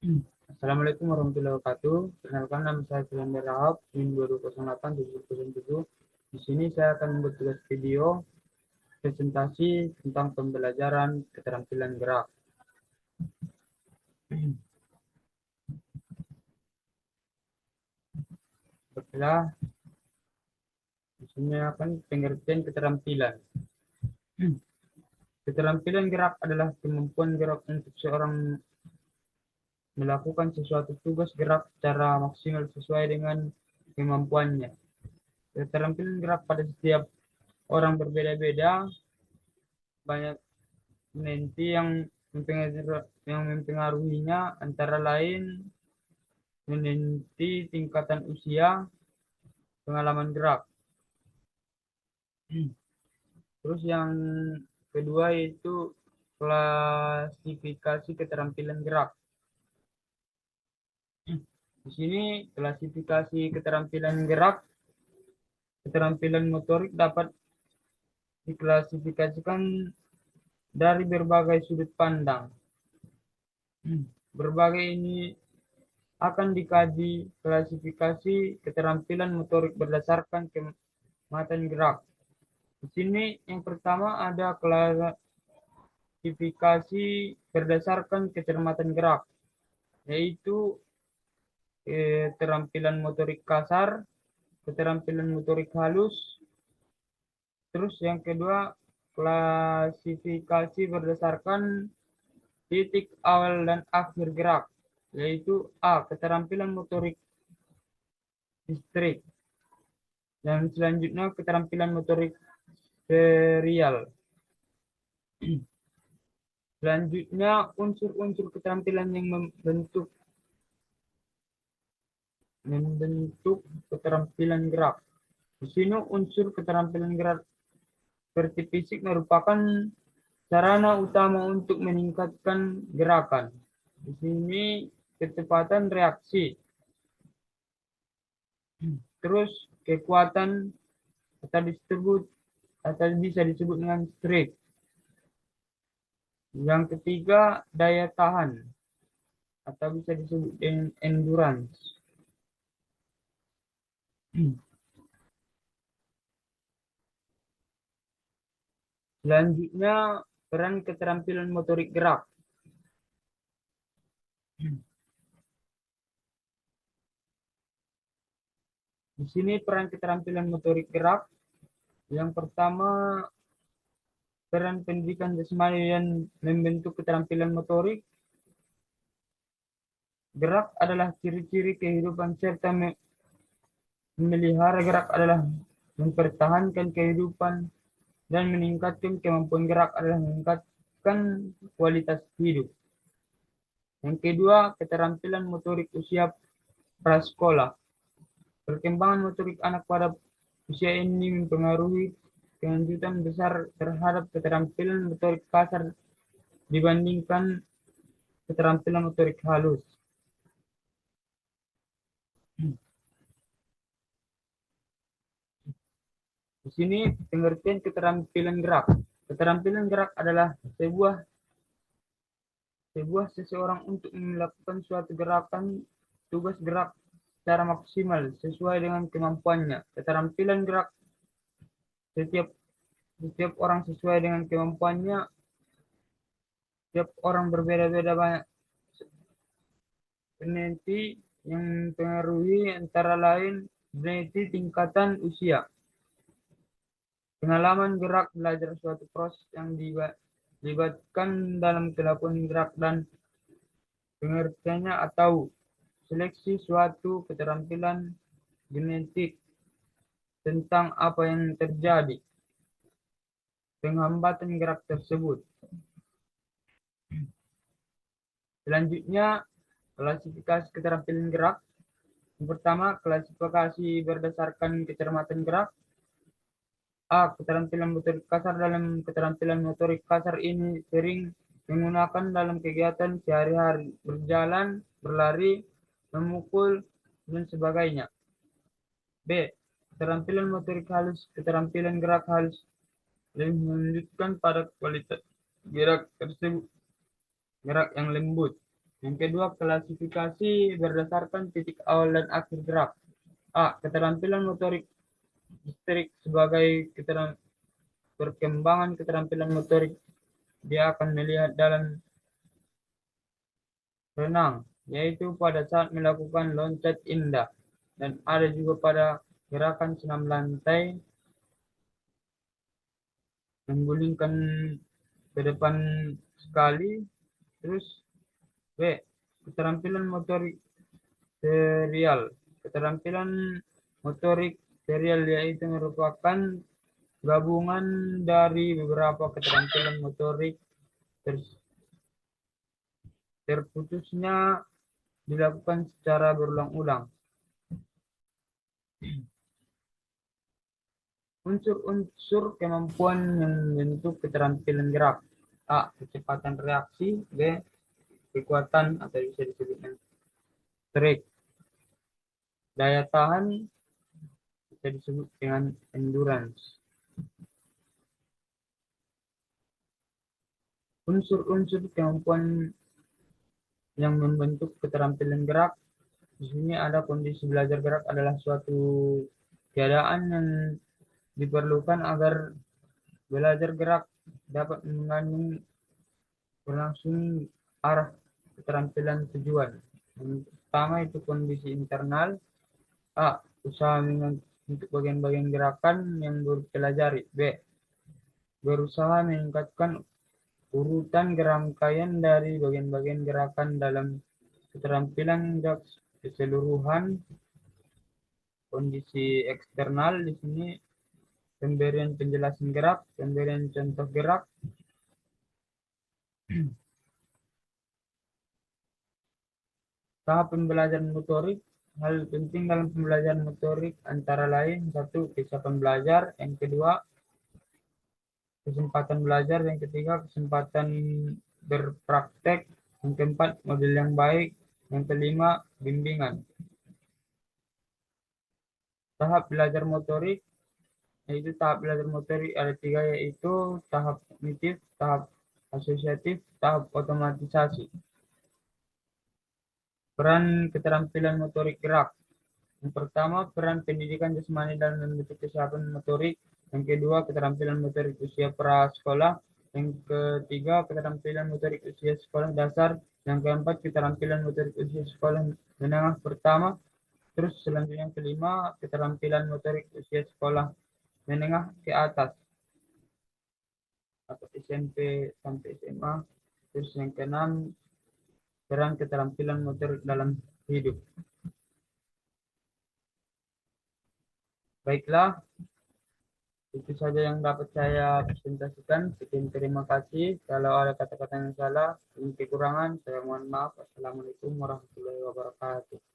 Assalamualaikum warahmatullahi wabarakatuh. Perkenalkan nama saya Filan Rahab, NIM 200877. Di sini saya akan membuat tugas video presentasi tentang pembelajaran keterampilan gerak. Baiklah, di sini akan pengertian keterampilan. Keterampilan gerak adalah kemampuan gerak untuk seorang melakukan sesuatu tugas gerak secara maksimal sesuai dengan kemampuannya. Keterampilan gerak pada setiap orang berbeda-beda, banyak nanti yang mempengaruhinya antara lain menenti tingkatan usia, pengalaman gerak. Terus yang kedua yaitu klasifikasi keterampilan gerak. Di sini klasifikasi keterampilan gerak, keterampilan motorik dapat diklasifikasikan dari berbagai sudut pandang. Berbagai ini akan dikaji klasifikasi keterampilan motorik berdasarkan kemampuan gerak. Di sini yang pertama ada klasifikasi berdasarkan kecermatan gerak, yaitu keterampilan motorik kasar, keterampilan motorik halus. Terus yang kedua klasifikasi berdasarkan titik awal dan akhir gerak, yaitu A. Keterampilan motorik distrik. Dan selanjutnya keterampilan motorik serial. Selanjutnya unsur-unsur keterampilan yang membentuk keterampilan gerak. Di sini unsur keterampilan gerak seperti fisik merupakan sarana utama untuk meningkatkan gerakan. Di sini kecepatan reaksi. Terus kekuatan atau bisa disebut dengan strength. Yang ketiga daya tahan atau bisa disebut dengan endurance. Selanjutnya peran keterampilan motorik gerak. Di sini peran keterampilan motorik gerak. Yang pertama, peran pendidikan jasmani dan membentuk keterampilan motorik. Gerak adalah ciri-ciri kehidupan serta memelihara gerak adalah mempertahankan kehidupan dan meningkatkan kemampuan gerak adalah meningkatkan kualitas hidup. Yang kedua, keterampilan motorik usia prasekolah. Perkembangan motorik anak pada usia ini mempengaruhi kelanjutan besar terhadap keterampilan motorik kasar dibandingkan keterampilan motorik halus. Di sini pengertian keterampilan gerak. Keterampilan gerak adalah sebuah seseorang untuk melakukan suatu gerakan tugas gerak secara maksimal sesuai dengan kemampuannya. Keterampilan gerak setiap orang sesuai dengan kemampuannya. Setiap orang berbeda-beda, banyak peneliti yang mempengaruhi antara lain peneliti tingkatan usia, pengalaman gerak, belajar suatu proses yang dilibatkan dalam kelakuan gerak dan pengertiannya atau seleksi suatu keterampilan genetik tentang apa yang terjadi penghambatan gerak tersebut. Selanjutnya klasifikasi keterampilan gerak. Yang pertama, klasifikasi berdasarkan kecermatan gerak. A. Keterampilan motorik kasar. Dalam keterampilan motorik kasar ini sering menggunakan dalam kegiatan sehari-hari, berjalan, berlari, memukul, dan sebagainya. B. Keterampilan motorik halus. Keterampilan gerak halus lebih menunjukkan pada kualitas gerak tersebut, gerak yang lembut. Yang kedua, klasifikasi berdasarkan titik awal dan akhir gerak. A. Keterampilan motorik distrik sebagai perkembangan keterampilan motorik. Dia akan melihat dalam renang, yaitu pada saat melakukan loncat indah. Dan ada juga pada gerakan senam lantai, menggulingkan ke depan sekali. Terus B. Keterampilan motorik serial. Keterampilan motorik serial yaitu merupakan gabungan dari beberapa keterampilan motorik terputusnya dilakukan secara berulang-ulang. Unsur-unsur kemampuan yang membentuk keterampilan gerak. A. Kecepatan reaksi. B. Kekuatan atau bisa disebut trik. Daya tahan bisa disebut dengan endurance. Unsur-unsur kemampuan yang membentuk keterampilan gerak. Di sini ada kondisi belajar gerak adalah suatu keadaan yang diperlukan agar belajar gerak dapat mengandung berlangsung arah keterampilan tujuan. Yang pertama itu kondisi internal. A. Usaha untuk bagian-bagian gerakan yang dipelajari. B. Berusaha meningkatkan urutan rangkaian dari bagian-bagian gerakan dalam keterampilan keseluruhan. Kondisi eksternal di sini pemberian penjelasan gerak, pemberian contoh gerak. Tahap pembelajaran motorik. Hal penting dalam pembelajaran motorik antara lain satu, kesiapan belajar, yang kedua, kesempatan belajar, yang ketiga, kesempatan berpraktek, yang keempat, model yang baik, yang kelima, bimbingan. Tahap belajar motorik, yaitu tahap belajar motorik ada tiga, yaitu tahap kognitif, tahap asosiatif, tahap otomatisasi. Peran keterampilan motorik gerak. Yang pertama, peran pendidikan jasmani dalam membentuk kesiapan motorik. Yang kedua, keterampilan motorik usia prasekolah. Yang ketiga, keterampilan motorik usia sekolah dasar. Yang keempat, keterampilan motorik usia sekolah menengah pertama. Terus selanjutnya yang kelima, keterampilan motorik usia sekolah menengah ke atas atau SMP sampai SMA. Terus yang keenam, peran keterampilan motorik dalam hidup. Baiklah, itu saja yang dapat saya presentasikan. Sekian terima kasih. Kalau ada kata-kata yang salah, ini kekurangan, saya mohon maaf. Assalamualaikum warahmatullahi wabarakatuh.